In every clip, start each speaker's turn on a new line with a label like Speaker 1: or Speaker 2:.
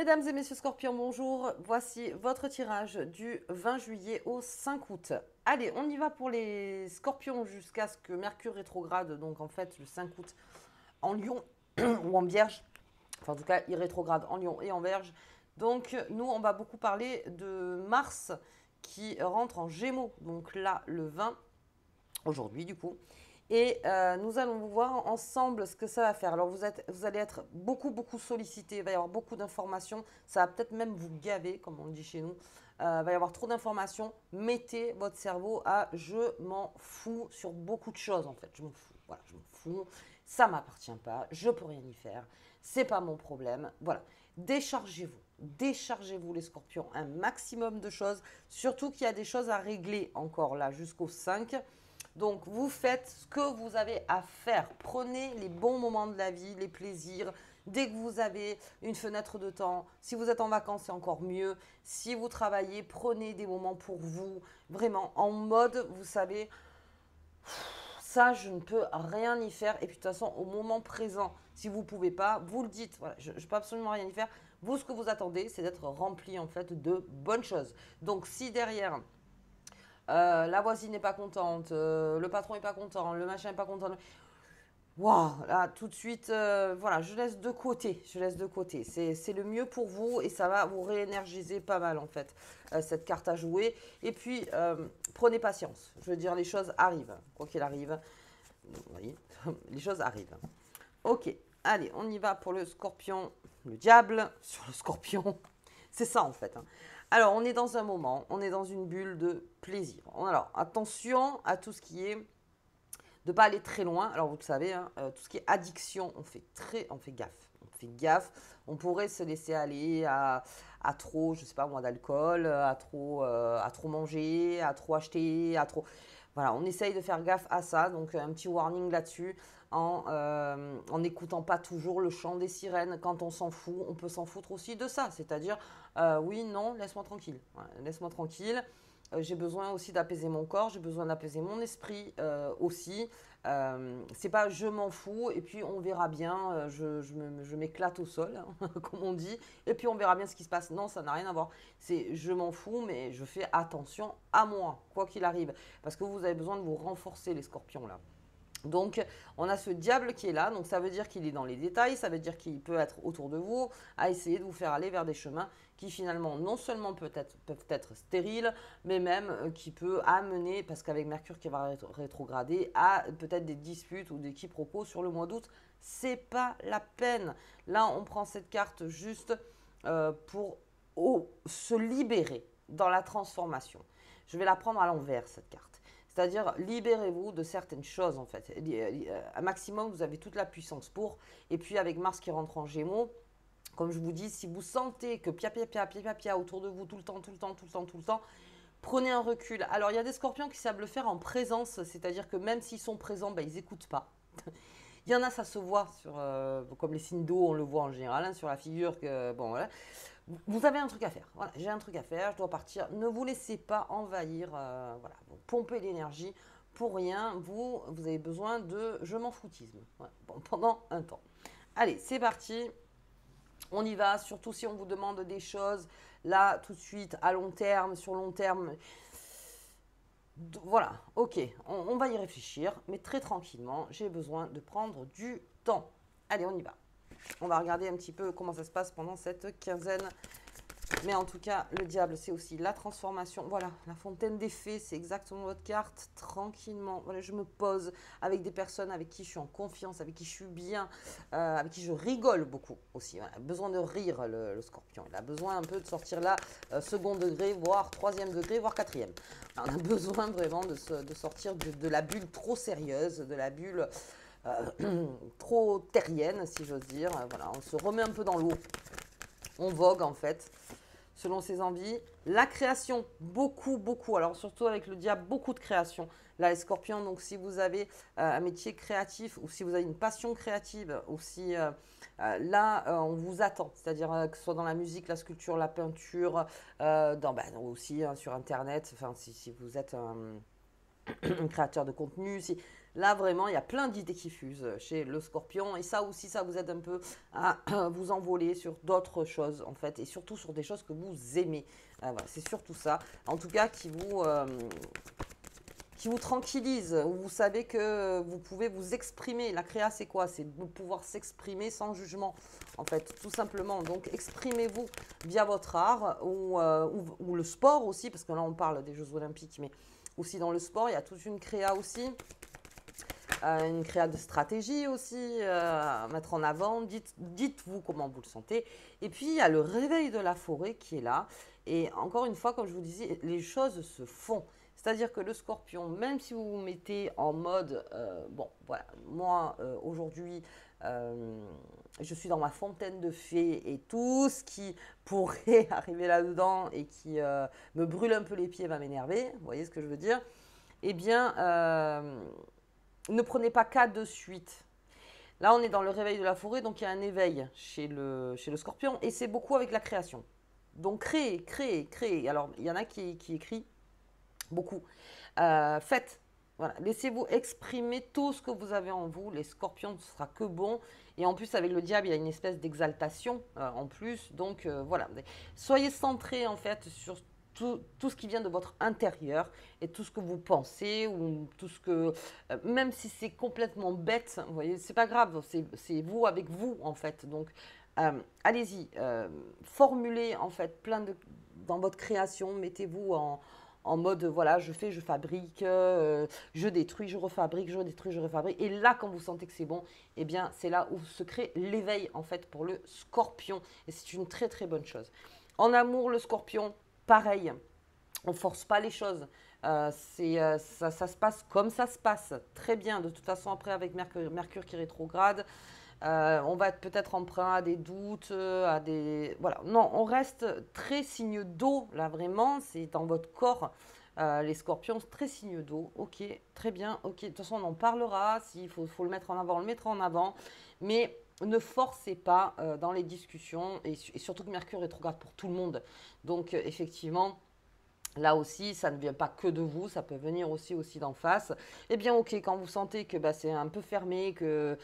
Speaker 1: Mesdames et messieurs Scorpions, bonjour. Voici votre tirage du 20 juillet au 5 août. Allez, on y va pour les Scorpions jusqu'à ce que Mercure rétrograde, donc en fait le 5 août en Lion ou en Vierge. Enfin, en tout cas, il rétrograde en Lion et en Vierge. Donc, nous, on va beaucoup parler de Mars qui rentre en Gémeaux. Donc là, le 20, aujourd'hui du coup. Et nous allons voir ensemble ce que ça va faire. Alors vous allez être beaucoup sollicité, il va y avoir beaucoup d'informations, ça va peut-être même vous gaver, comme on le dit chez nous. Il va y avoir trop d'informations, mettez votre cerveau à je m'en fous sur beaucoup de choses en fait. Je m'en fous, voilà, je m'en fous, ça ne m'appartient pas, je ne peux rien y faire, c'est pas mon problème. Voilà, déchargez-vous les scorpions, un maximum de choses, surtout qu'il y a des choses à régler encore là jusqu'au 5. Donc, vous faites ce que vous avez à faire. Prenez les bons moments de la vie, les plaisirs. Dès que vous avez une fenêtre de temps, si vous êtes en vacances, c'est encore mieux. Si vous travaillez, prenez des moments pour vous. Vraiment, en mode, vous savez, ça, je ne peux rien y faire. Et puis, de toute façon, au moment présent, si vous ne pouvez pas, vous le dites. Voilà, je ne peux absolument rien y faire. Vous, ce que vous attendez, c'est d'être rempli, en fait, de bonnes choses. Donc, si derrière la voisine n'est pas contente, le patron n'est pas content, le machin n'est pas content. Waouh, là, tout de suite, voilà, je laisse de côté. Je laisse de côté. C'est le mieux pour vous et ça va vous réénergiser pas mal, en fait, cette carte à jouer. Et puis, prenez patience. Je veux dire, les choses arrivent, quoi qu'il arrive. Oui, les choses arrivent. Ok, allez, on y va pour le scorpion, le diable sur le scorpion. C'est ça, en fait, hein. Alors, on est dans un moment, on est dans une bulle de plaisir. Alors, attention à tout ce qui est de ne pas aller très loin. Alors, vous le savez, hein, tout ce qui est addiction, on fait gaffe. On fait gaffe. On pourrait se laisser aller à trop, je sais pas moi, d'alcool, à trop manger, à trop acheter, à trop. Voilà, on essaye de faire gaffe à ça. Donc, un petit warning là-dessus en n'écoutant pas toujours le chant des sirènes. Quand on s'en fout, on peut s'en foutre aussi de ça. C'est-à-dire, oui, non, laisse-moi tranquille. Voilà, laisse-moi tranquille. J'ai besoin aussi d'apaiser mon corps, j'ai besoin d'apaiser mon esprit aussi. C'est pas je m'en fous et puis on verra bien, je m'éclate au sol, hein, comme on dit, et puis on verra bien ce qui se passe. Non, ça n'a rien à voir. C'est je m'en fous, mais je fais attention à moi, quoi qu'il arrive. Parce que vous avez besoin de vous renforcer, les scorpions, là. Donc, on a ce diable qui est là, donc ça veut dire qu'il est dans les détails, ça veut dire qu'il peut être autour de vous, à essayer de vous faire aller vers des chemins qui finalement non seulement peuvent être stériles, mais même qui peut amener, parce qu'avec Mercure qui va rétrograder, à peut-être des disputes ou des quiproquos sur le mois d'août. C'est pas la peine. Là, on prend cette carte juste pour se libérer dans la transformation. Je vais la prendre à l'envers, cette carte. C'est-à-dire, libérez-vous de certaines choses, en fait. Un maximum, vous avez toute la puissance pour. Et puis, avec Mars qui rentre en Gémeaux, comme je vous dis, si vous sentez que pia autour de vous tout le temps, prenez un recul. Alors, il y a des scorpions qui savent le faire en présence, c'est-à-dire que même s'ils sont présents, ben, ils n'écoutent pas. Il y en a, ça se voit, comme les signes d'eau, on le voit en général, hein, sur la figure. Bon, voilà. Vous avez un truc à faire. Voilà, j'ai un truc à faire, je dois partir. Ne vous laissez pas envahir. Voilà, vous pompez l'énergie pour rien. Vous avez besoin de je m'en foutisme, ouais, bon, pendant un temps. Allez, c'est parti. On y va, surtout si on vous demande des choses là, tout de suite, à long terme, sur long terme. Voilà, ok, on va y réfléchir, mais très tranquillement. J'ai besoin de prendre du temps. Allez, on y va. On va regarder un petit peu comment ça se passe pendant cette quinzaine. Mais en tout cas, le diable, c'est aussi la transformation. Voilà, la fontaine des fées, c'est exactement votre carte. Tranquillement, voilà, je me pose avec des personnes avec qui je suis en confiance, avec qui je suis bien, avec qui je rigole beaucoup aussi. Voilà, besoin de rire, le scorpion. Il a besoin un peu de sortir là, second degré, voire troisième degré, voire quatrième. On a besoin vraiment de sortir de la bulle trop sérieuse, de la bulle trop terrienne, si j'ose dire. Voilà, on se remet un peu dans l'eau. On vogue en fait, selon ses envies. La création, beaucoup. Alors surtout avec le diable, beaucoup de création. Là, les scorpions, donc si vous avez un métier créatif ou si vous avez une passion créative, ou si on vous attend. C'est-à-dire que ce soit dans la musique, la sculpture, la peinture, aussi hein, sur Internet. Enfin, si vous êtes un créateur de contenu, Là, vraiment, il y a plein d'idées qui fusent chez le scorpion. Et ça aussi, ça vous aide un peu à vous envoler sur d'autres choses, en fait. Et surtout sur des choses que vous aimez. Voilà, c'est surtout ça. En tout cas, qui vous tranquillise, où vous savez que vous pouvez vous exprimer. La créa, c'est quoi? C'est de pouvoir s'exprimer sans jugement, en fait, tout simplement. Donc, exprimez-vous via votre art ou le sport aussi, parce que là, on parle des Jeux Olympiques, mais aussi dans le sport, il y a toute une créa de stratégie aussi à mettre en avant. Dites-vous comment vous le sentez. Et puis, il y a le réveil de la forêt qui est là. Et encore une fois, comme je vous disais, les choses se font. C'est-à-dire que le scorpion, même si vous vous mettez en mode, bon, voilà, moi, aujourd'hui, je suis dans ma fontaine de fées et tout ce qui pourrait arriver là-dedans et qui me brûle un peu les pieds va m'énerver, vous voyez ce que je veux dire? Eh bien, ne prenez pas cas de suite. Là, on est dans le réveil de la forêt, donc il y a un éveil chez le scorpion et c'est beaucoup avec la création. Donc, créez, créez, créez. Alors, il y en a qui écrit beaucoup. Faites. Voilà. Laissez-vous exprimer tout ce que vous avez en vous. Les scorpions, ce sera que bon. Et en plus, avec le diable, il y a une espèce d'exaltation en plus. Donc, voilà. Soyez centrés, en fait, sur tout ce qui vient de votre intérieur et tout ce que vous pensez ou tout ce que... même si c'est complètement bête, vous voyez, c'est pas grave. C'est vous avec vous, en fait. Donc, allez-y. Formulez, en fait, dans votre création. Mettez-vous en mode, voilà, je fais, je fabrique, je détruis, je refabrique, je détruis, je refabrique. Et là, quand vous sentez que c'est bon, eh bien, c'est là où se crée l'éveil, en fait, pour le scorpion. Et c'est une très, très bonne chose. En amour, le scorpion, pareil. On ne force pas les choses. Ça se passe comme ça se passe. Très bien. De toute façon, après, avec Mercure qui rétrograde, on va être peut-être emprunt à des doutes, à des... Voilà. Non, on reste très signe d'eau, là, vraiment. C'est dans votre corps, les scorpions, très signe d'eau. Ok, très bien. Ok, de toute façon, on en parlera. S'il faut le mettre en avant, on le mettra en avant. Mais ne forcez pas dans les discussions. Et surtout que Mercure rétrograde pour tout le monde. Donc, effectivement... Là aussi, ça ne vient pas que de vous, ça peut venir aussi d'en face. Eh bien, ok, quand vous sentez que bah, c'est un peu fermé, que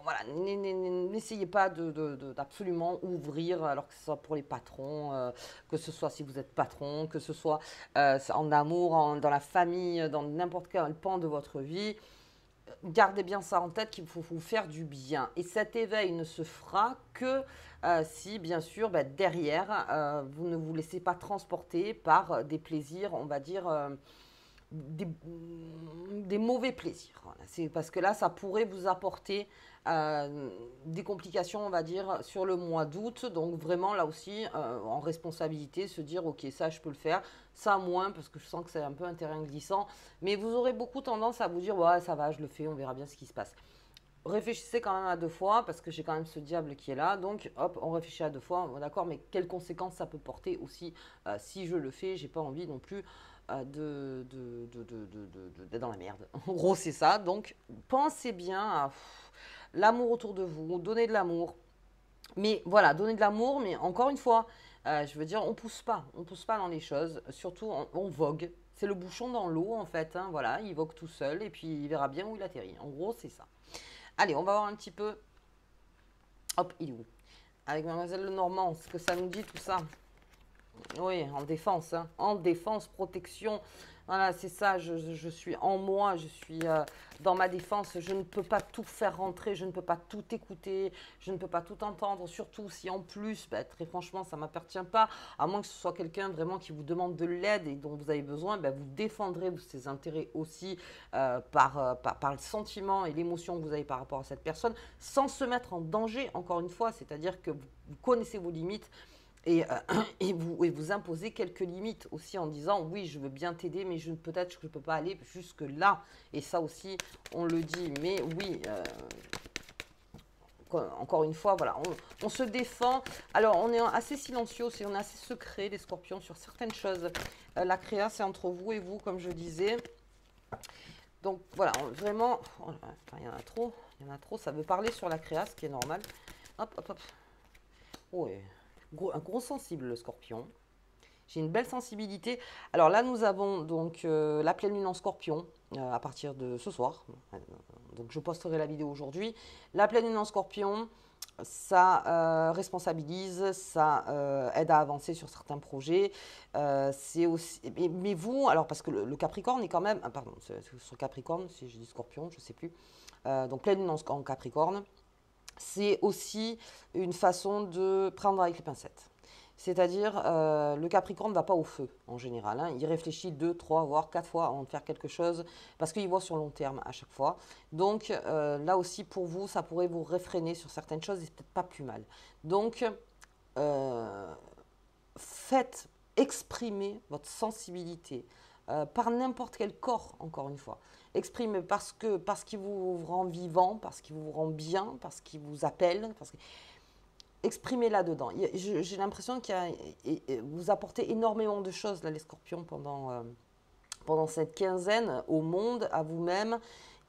Speaker 1: voilà, n'essayez pas d'absolument ouvrir, alors que ce soit pour les patrons, que ce soit si vous êtes patron, que ce soit en amour, dans la famille, dans n'importe quel pan de votre vie. Gardez bien ça en tête qu'il faut vous faire du bien. Et cet éveil ne se fera que si, bien sûr, bah, derrière, vous ne vous laissez pas transporter par des plaisirs, on va dire, des mauvais plaisirs. Voilà. C'est parce que là, ça pourrait vous apporter des complications, on va dire, sur le mois d'août. Donc vraiment, là aussi, en responsabilité, se dire, ok, ça, je peux le faire, ça moins, parce que je sens que c'est un peu un terrain glissant. Mais vous aurez beaucoup tendance à vous dire, ouais, ça va, je le fais, on verra bien ce qui se passe. Réfléchissez quand même à deux fois, parce que j'ai quand même ce diable qui est là. Donc, hop, on réfléchit à deux fois, d'accord, mais quelles conséquences ça peut porter aussi si je le fais. J'ai pas envie non plus d'être dans la merde. En gros, c'est ça. Donc, pensez bien à l'amour autour de vous, donnez de l'amour. Mais voilà, donner de l'amour, mais encore une fois, je veux dire, on pousse pas dans les choses, surtout on vogue. C'est le bouchon dans l'eau en fait, hein, voilà, il vogue tout seul et puis il verra bien où il atterrit. En gros, c'est ça. Allez, on va voir un petit peu. Hop, il est où? Avec Mademoiselle Lenormand, ce que ça nous dit tout ça. Oui, en défense, hein. En défense, protection. Voilà, c'est ça, je suis en moi, je suis dans ma défense. Je ne peux pas tout faire rentrer, je ne peux pas tout écouter, je ne peux pas tout entendre, surtout si en plus, bah, très franchement, ça ne m'appartient pas, à moins que ce soit quelqu'un vraiment qui vous demande de l'aide et dont vous avez besoin, bah, vous défendrez ses intérêts aussi par le sentiment et l'émotion que vous avez par rapport à cette personne, sans se mettre en danger, encore une fois, c'est-à-dire que vous connaissez vos limites. Et, vous imposez quelques limites aussi en disant oui, je veux bien t'aider, mais peut-être que je ne peux pas aller jusque-là. Et ça aussi, on le dit. Mais oui, encore une fois, voilà, on se défend. Alors, on est assez silencieux aussi, on est assez secret, les scorpions, sur certaines choses. La créa, c'est entre vous et vous, comme je disais. Donc, voilà, vraiment, enfin, il y en a trop, ça veut parler sur la créa, ce qui est normal. Hop, hop, hop. Ouais. Un gros sensible, le scorpion. J'ai une belle sensibilité. Alors là, nous avons donc la pleine lune en scorpion à partir de ce soir. Donc je posterai la vidéo aujourd'hui. La pleine lune en scorpion, ça responsabilise, ça aide à avancer sur certains projets. C'est aussi, mais vous, alors parce que le Capricorne est quand même, ah, pardon, c'est sur Capricorne, si je dis Scorpion, je ne sais plus. Donc pleine lune en Capricorne, c'est aussi une façon de prendre avec les pincettes. C'est-à-dire, le Capricorne ne va pas au feu en général, hein. Il réfléchit 2, 3, voire 4 fois avant de faire quelque chose parce qu'il voit sur long terme à chaque fois. Donc là aussi, pour vous, ça pourrait vous réfréner sur certaines choses et c'est peut-être pas plus mal. Donc, euh, faites exprimer votre sensibilité par n'importe quel corps, encore une fois. Exprimez parce qu'il vous rend vivant, parce qu'il vous rend bien, parce qu'il vous appelle, exprimez là-dedans. J'ai l'impression que vous apportez énormément de choses, là, les scorpions, pendant cette quinzaine, au monde, à vous-même.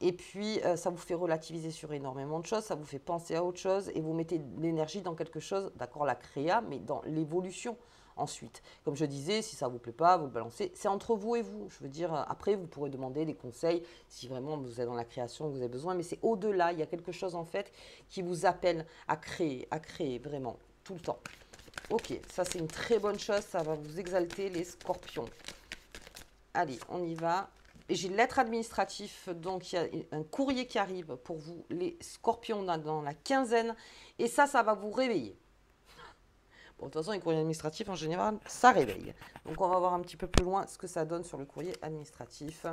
Speaker 1: Et puis, ça vous fait relativiser sur énormément de choses, ça vous fait penser à autre chose, et vous mettez de l'énergie dans quelque chose, d'accord, la créa, mais dans l'évolution ensuite. Comme je disais, si ça ne vous plaît pas, vous le balancez. C'est entre vous et vous. Je veux dire, après, vous pourrez demander des conseils si vraiment vous êtes dans la création, vous avez besoin, mais c'est au-delà. Il y a quelque chose, en fait, qui vous appelle à créer vraiment, tout le temps. Ok, ça, c'est une très bonne chose. Ça va vous exalter, les scorpions. Allez, on y va. J'ai lettre administrative, donc il y a un courrier qui arrive pour vous, les scorpions, dans la quinzaine. Et ça va vous réveiller. Bon, de toute façon, les courriers administratifs, en général, ça réveille. Donc, on va voir un petit peu plus loin ce que ça donne sur le courrier administratif.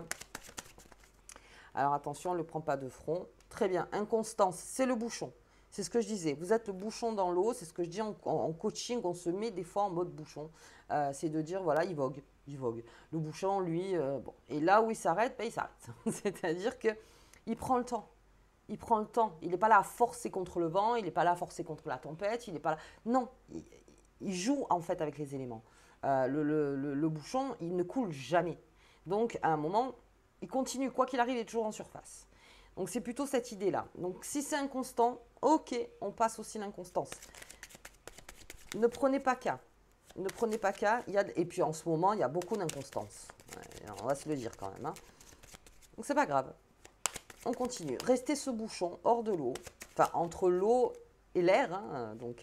Speaker 1: Alors, attention, on ne le prend pas de front. Très bien, inconstance, c'est le bouchon. C'est ce que je disais. Vous êtes le bouchon dans l'eau. C'est ce que je dis en coaching. On se met des fois en mode bouchon. C'est de dire, voilà, il vogue. Il vogue. Le bouchon, lui, bon. Et là où il s'arrête, ben, il s'arrête. C'est-à-dire qu'il prend le temps. Il prend le temps. Il n'est pas là à forcer contre le vent. Il n'est pas là à forcer contre la tempête. Il n'est pas là. Non. Il joue en fait avec les éléments. Le bouchon, il ne coule jamais. Donc, à un moment, il continue. Quoi qu'il arrive, il est toujours en surface. Donc, c'est plutôt cette idée-là. Donc, si c'est inconstant, ok, on passe aussi l'inconstance. Ne prenez pas cas. Ne prenez pas cas. Et puis, en ce moment, il y a beaucoup d'inconstance. Ouais, on va se le dire quand même, hein. Donc, c'est pas grave. On continue. Restez ce bouchon hors de l'eau. Enfin, entre l'eau et l'air. Hein, donc,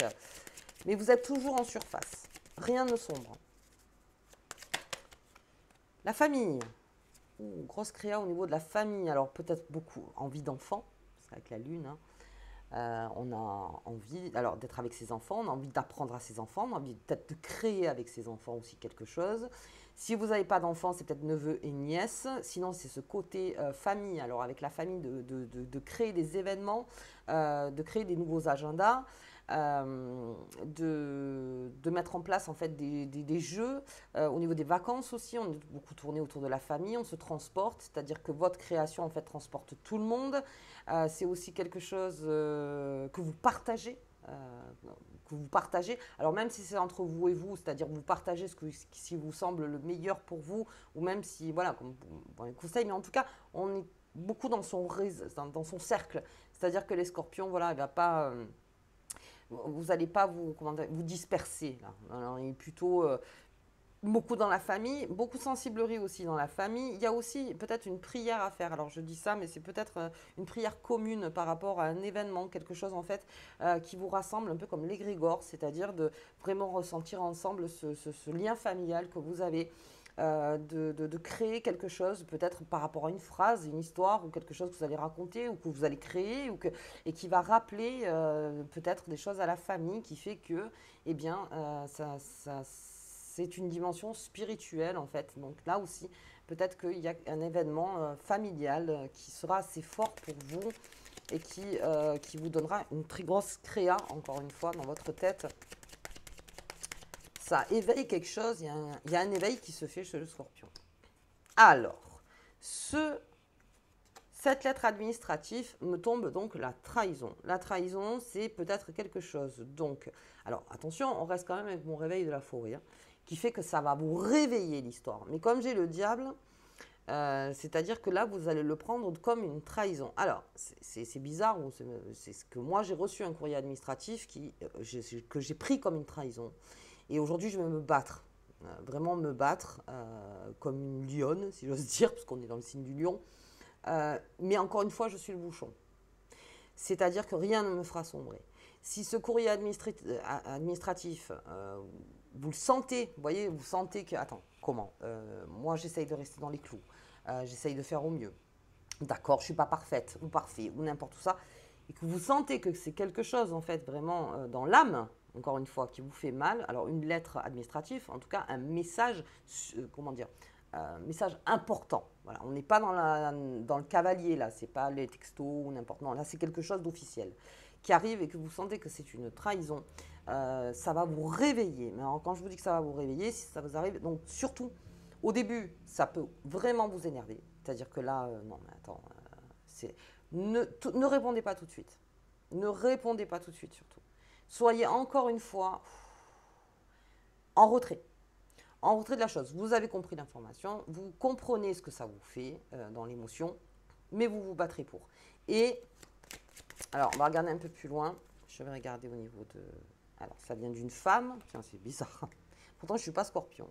Speaker 1: mais vous êtes toujours en surface. Rien ne sombre. La famille. Grosse créa au niveau de la famille. Alors peut-être beaucoup envie d'enfant. C'est avec la lune. Hein. On a envie d'être avec ses enfants. On a envie d'apprendre à ses enfants. On a envie peut-être de créer avec ses enfants aussi quelque chose. Si vous n'avez pas d'enfants, c'est peut-être neveux et nièces. Sinon, c'est ce côté famille. Alors avec la famille, de créer des événements, de créer des nouveaux agendas. De mettre en place en fait des jeux au niveau des vacances aussi. On est beaucoup tourné autour de la famille, on se transporte, c'est-à-dire que votre création en fait transporte tout le monde. C'est aussi quelque chose que vous partagez. Alors même si c'est entre vous et vous, c'est-à-dire vous partagez ce qui vous semble le meilleur pour vous, ou même si, voilà, comme un conseil, mais en tout cas, on est beaucoup dans son cercle. C'est-à-dire que les scorpions, voilà, il ne va pas... vous n'allez pas vous disperser. Là. Alors, il est plutôt beaucoup dans la famille, beaucoup de sensiblerie aussi dans la famille. Il y a aussi peut-être une prière à faire. Alors je dis ça, mais c'est peut-être une prière commune par rapport à un événement, quelque chose en fait qui vous rassemble un peu comme l'égrégore, c'est-à-dire de vraiment ressentir ensemble ce lien familial que vous avez. De créer quelque chose, peut-être par rapport à une phrase, une histoire, ou quelque chose que vous allez raconter, ou que vous allez créer, et qui va rappeler peut-être des choses à la famille, qui fait que, eh bien, c'est une dimension spirituelle, en fait. Donc là aussi, peut-être qu'il y a un événement familial qui sera assez fort pour vous, et qui vous donnera une très grosse créa, encore une fois, dans votre tête. Ça éveille quelque chose, il y a un éveil qui se fait chez le scorpion. Alors, cette lettre administrative me tombe donc la trahison. La trahison, c'est peut-être quelque chose. Donc, alors attention, on reste quand même avec mon réveil de la forêt, hein, qui fait que ça va vous réveiller l'histoire. Mais comme j'ai le diable, c'est-à-dire que là, vous allez le prendre comme une trahison. Alors, c'est bizarre, c'est ce que moi j'ai reçu un courrier administratif que j'ai pris comme une trahison. Et aujourd'hui, je vais me battre. vraiment me battre comme une lionne, si j'ose dire, parce qu'on est dans le signe du lion. Mais encore une fois, je suis le bouchon. C'est-à-dire que rien ne me fera sombrer. Si ce courrier administratif, vous le sentez, vous voyez, vous sentez que, attends, comment moi, j'essaye de rester dans les clous, j'essaye de faire au mieux. D'accord, je ne suis pas parfaite ou parfait ou n'importe où ça, et que vous sentez que c'est quelque chose, en fait, vraiment dans l'âme, encore une fois, qui vous fait mal, alors une lettre administrative, en tout cas un message, comment dire, message important. Voilà, on n'est pas dans le cavalier, là, c'est pas les textos ou n'importe, non, là, c'est quelque chose d'officiel qui arrive et que vous sentez que c'est une trahison. Ça va vous réveiller. Mais alors, quand je vous dis que ça va vous réveiller, si ça vous arrive, donc surtout, au début, ça peut vraiment vous énerver. C'est-à-dire que là, non, mais attends, ne répondez pas tout de suite. Ne répondez pas tout de suite, surtout. Soyez encore une fois en retrait. En retrait de la chose. Vous avez compris l'information, vous comprenez ce que ça vous fait dans l'émotion, mais vous vous battrez pour. Et, alors, on va regarder un peu plus loin. Je vais regarder au niveau de... Alors, ça vient d'une femme. Tiens, c'est bizarre. Pourtant, je ne suis pas scorpion.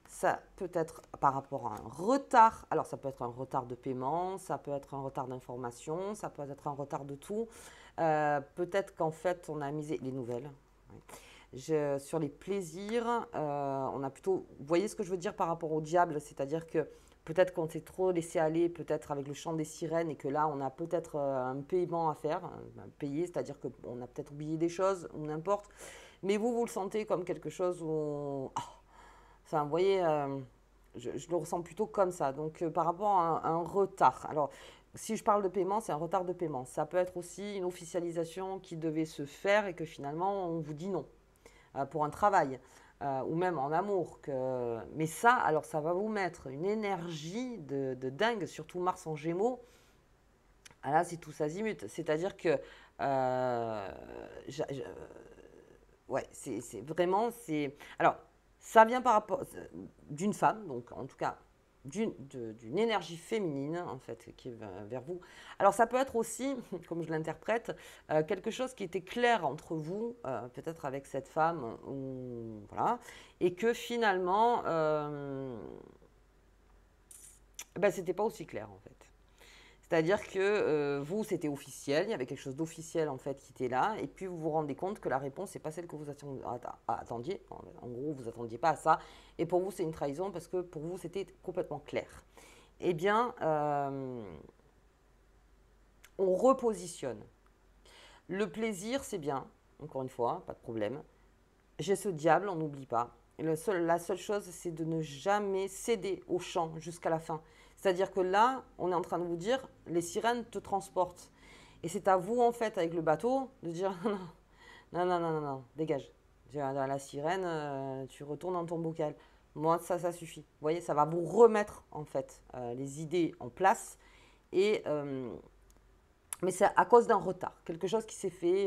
Speaker 1: Ça peut être par rapport à un retard. Alors, ça peut être un retard de paiement, ça peut être un retard d'information, ça peut être un retard de tout. Peut-être qu'en fait, on a misé les nouvelles. Ouais. Sur les plaisirs, on a plutôt... Vous voyez ce que je veux dire par rapport au diable? C'est-à-dire que peut-être qu'on s'est trop laissé aller, peut-être avec le chant des sirènes, et que là, on a peut-être un paiement à faire, payer, c'est-à-dire qu'on a peut-être oublié des choses, ou n'importe. Mais vous le sentez comme quelque chose où... Enfin, vous voyez, je le ressens plutôt comme ça. Donc, par rapport à un retard. Alors, si je parle de paiement, c'est un retard de paiement. Ça peut être aussi une officialisation qui devait se faire et que finalement, on vous dit non pour un travail ou même en amour. Mais ça, alors, ça va vous mettre une énergie de dingue, surtout Mars en Gémeaux. Ah là, c'est tous azimut. C'est-à-dire que, ouais, c'est vraiment, c'est... Alors, ça vient par rapport d'une femme, donc en tout cas d'une énergie féminine en fait qui est vers vous. Alors ça peut être aussi, comme je l'interprète, quelque chose qui était clair entre vous, peut-être avec cette femme, ou, voilà, et que finalement, ben, c'était pas aussi clair en fait. C'est-à-dire que vous, c'était officiel, il y avait quelque chose d'officiel en fait qui était là, et puis vous vous rendez compte que la réponse n'est pas celle que vous attendiez. En gros, vous attendiez pas à ça, et pour vous, c'est une trahison parce que pour vous, c'était complètement clair. Eh bien, on repositionne. Le plaisir, c'est bien, encore une fois, pas de problème. J'ai ce diable, on n'oublie pas. La seule chose, c'est de ne jamais céder au chant jusqu'à la fin. C'est-à-dire que là, on est en train de vous dire, les sirènes te transportent. Et c'est à vous, en fait, avec le bateau, de dire, non, dégage. La sirène, tu retournes dans ton bocal. Moi, ça suffit. Vous voyez, ça va vous remettre, en fait, les idées en place. Mais c'est à cause d'un retard, quelque chose qui s'est fait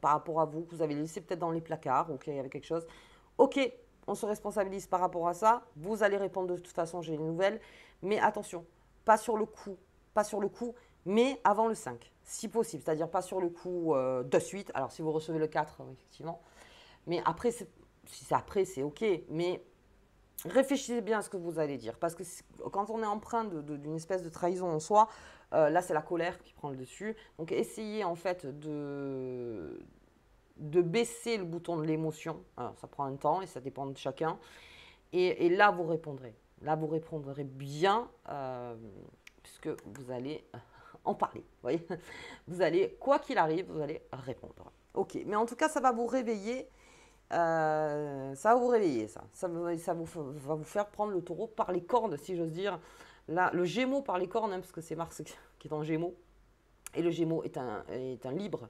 Speaker 1: par rapport à vous, que vous avez laissé peut-être dans les placards, ou qu'il y avait quelque chose. Ok, on se responsabilise par rapport à ça, vous allez répondre de toute façon, j'ai les nouvelles, mais attention, pas sur le coup, mais avant le 5, si possible, c'est-à-dire pas sur le coup de suite, alors si vous recevez le 4, effectivement, mais après, si c'est après, c'est ok, mais réfléchissez bien à ce que vous allez dire, parce que quand on est empreint d'une espèce de trahison en soi, là c'est la colère qui prend le dessus, donc essayez en fait de baisser le bouton de l'émotion. Alors, ça prend un temps et ça dépend de chacun. Et là, vous répondrez. Là, vous répondrez bien, puisque vous allez en parler. Vous voyez, vous allez, quoi qu'il arrive, vous allez répondre. Ok, mais en tout cas, ça va vous réveiller. Ça va vous réveiller, ça. Ça va vous faire prendre le taureau par les cornes, si j'ose dire. Là, le Gémeaux par les cornes, hein, parce que c'est Mars qui est en Gémeaux. Et le Gémeaux est un libre.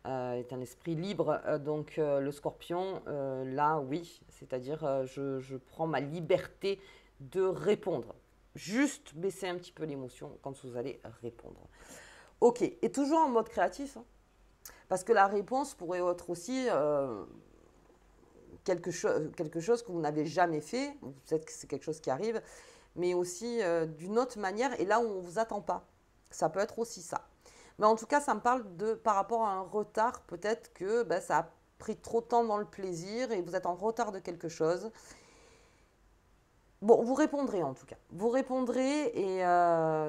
Speaker 1: Est un esprit libre. Donc le scorpion, là, oui, c'est-à-dire je prends ma liberté de répondre. Juste baisser un petit peu l'émotion quand vous allez répondre. Ok, et toujours en mode créatif, hein, parce que la réponse pourrait être aussi quelque chose que vous n'avez jamais fait, peut-être que c'est quelque chose qui arrive, mais aussi d'une autre manière, et là où on ne vous attend pas. Ça peut être aussi ça. Mais en tout cas, ça me parle par rapport à un retard, peut-être que ben, ça a pris trop de temps dans le plaisir et vous êtes en retard de quelque chose. Bon, vous répondrez en tout cas. Vous répondrez et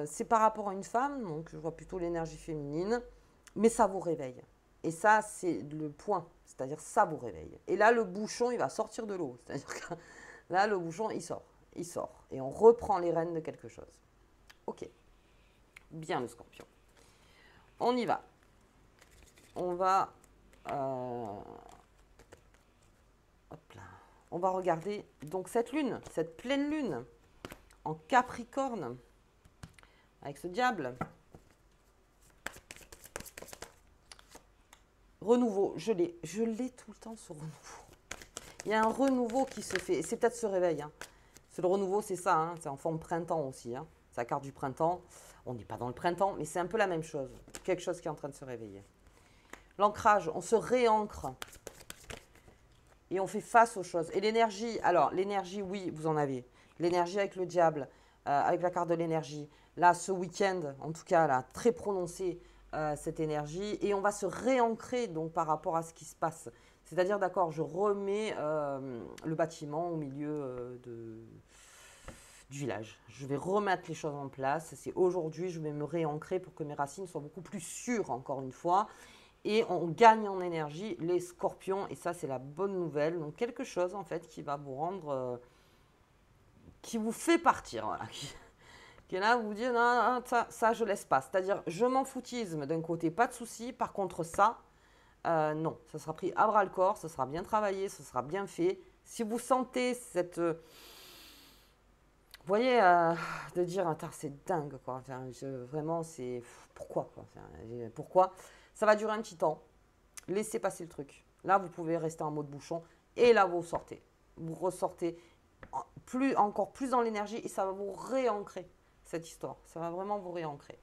Speaker 1: c'est par rapport à une femme, donc je vois plutôt l'énergie féminine, mais ça vous réveille. Et ça, c'est le point, c'est-à-dire ça vous réveille. Et là, le bouchon, il va sortir de l'eau. C'est-à-dire que là, le bouchon, il sort. Et on reprend les rênes de quelque chose. Ok, bien le scorpion. On y va. On va... hop là. On va regarder donc cette lune, cette pleine lune en Capricorne avec ce diable. Renouveau, je l'ai tout le temps ce renouveau. Il y a un renouveau qui se fait, c'est peut-être ce réveil. Hein. C'est le renouveau, c'est ça, hein, c'est en forme printemps aussi. Hein. C'est la carte du printemps. On n'est pas dans le printemps, mais c'est un peu la même chose. Quelque chose qui est en train de se réveiller. L'ancrage, on se réancre. Et on fait face aux choses. Et l'énergie, alors l'énergie, oui, vous en avez. L'énergie avec le diable, avec la carte de l'énergie. Là, ce week-end, en tout cas, là, très prononcée, cette énergie. Et on va se réancrer donc par rapport à ce qui se passe. C'est-à-dire, d'accord, je remets le bâtiment au milieu du village. Je vais remettre les choses en place. C'est aujourd'hui, je vais me réancrer pour que mes racines soient beaucoup plus sûres, encore une fois. Et on gagne en énergie les scorpions. Et ça, c'est la bonne nouvelle. Donc, quelque chose, en fait, qui va vous rendre... qui vous fait partir. Voilà. Qui est là, vous dites, non, ça, je laisse pas. C'est-à-dire, je m'en foutisme d'un côté, pas de souci. Par contre, ça, non. Ça sera pris à bras-le-corps. Ça sera bien travaillé. Ça sera bien fait. Si vous sentez cette... vous voyez, de dire, c'est dingue, quoi. Enfin, vraiment, c'est... Pourquoi, quoi. Enfin, pourquoi ça va durer un petit temps. Laissez passer le truc. Là, vous pouvez rester en mode bouchon. Et là, vous sortez. Vous ressortez encore plus dans l'énergie. Et ça va vous réancrer, cette histoire. Ça va vraiment vous réancrer.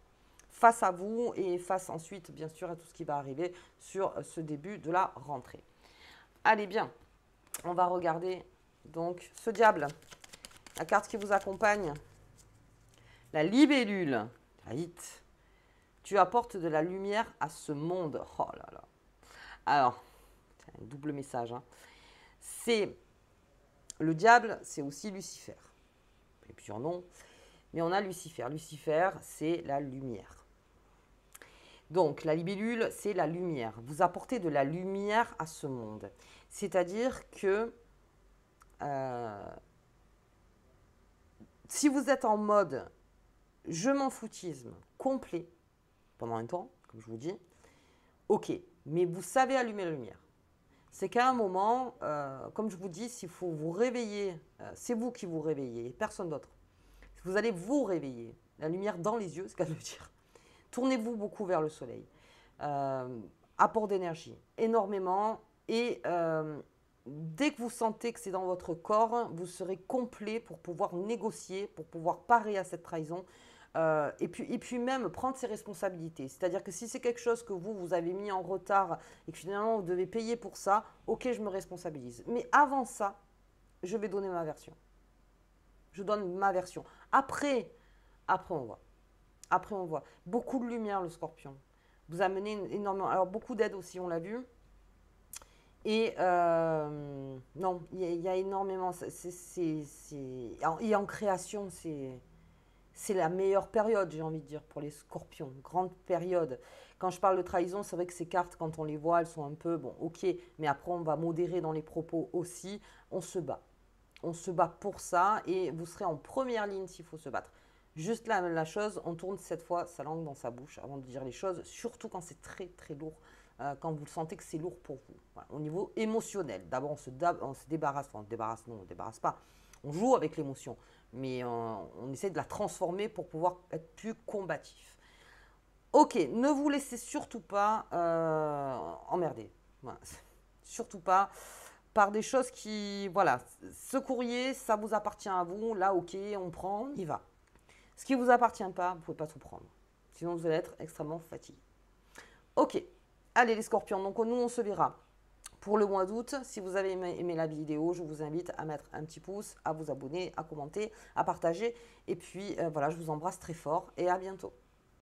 Speaker 1: Face à vous et face ensuite, bien sûr, à tout ce qui va arriver sur ce début de la rentrée. Allez, bien. On va regarder donc ce diable. La carte qui vous accompagne. La libellule. Vite. Tu apportes de la lumière à ce monde. Oh là là. Alors, c'est un double message. Hein. C'est le diable, c'est aussi Lucifer. Il y a plusieurs noms, mais on a Lucifer. Lucifer, c'est la lumière. Donc, la libellule, c'est la lumière. Vous apportez de la lumière à ce monde. C'est-à-dire que si vous êtes en mode je m'en foutisme complet, pendant un temps, comme je vous dis, ok, mais vous savez allumer la lumière. C'est qu'à un moment, comme je vous dis, s'il faut vous réveiller, c'est vous qui vous réveillez, personne d'autre. Vous allez vous réveiller, la lumière dans les yeux, c'est ce qu'elle veut dire. Tournez-vous beaucoup vers le soleil. Apport d'énergie, énormément. Et dès que vous sentez que c'est dans votre corps, vous serez complet pour pouvoir négocier, pour pouvoir parer à cette trahison. Et puis même prendre ses responsabilités. C'est-à-dire que si c'est quelque chose que vous avez mis en retard et que finalement vous devez payer pour ça, ok, je me responsabilise. Mais avant ça, je vais donner ma version. Je donne ma version. Après on voit. Après, on voit. Beaucoup de lumière, le scorpion. Vous amenez énormément. Alors, beaucoup d'aide aussi, on l'a vu. Et non, il y a énormément. Et en création, c'est la meilleure période, j'ai envie de dire, pour les scorpions. Grande période. Quand je parle de trahison, c'est vrai que ces cartes, quand on les voit, elles sont un peu, bon, ok, mais après, on va modérer dans les propos aussi. On se bat. On se bat pour ça et vous serez en première ligne s'il faut se battre. Juste la chose, on tourne cette fois sa langue dans sa bouche avant de dire les choses, surtout quand c'est très très lourd, quand vous sentez que c'est lourd pour vous. Voilà, au niveau émotionnel, d'abord on se débarrasse, enfin on se débarrasse, non on ne débarrasse pas, on joue avec l'émotion, mais on essaie de la transformer pour pouvoir être plus combatif. Ok, ne vous laissez surtout pas emmerder, voilà. Surtout pas par des choses qui, voilà, ce courrier, ça vous appartient à vous, là ok, on prend, on y va. Ce qui ne vous appartient pas, vous ne pouvez pas tout prendre. Sinon, vous allez être extrêmement fatigué. Ok. Allez, les scorpions. Donc, nous, on se verra pour le mois d'août. Si vous avez aimé la vidéo, je vous invite à mettre un petit pouce, à vous abonner, à commenter, à partager. Et puis, voilà, je vous embrasse très fort et à bientôt.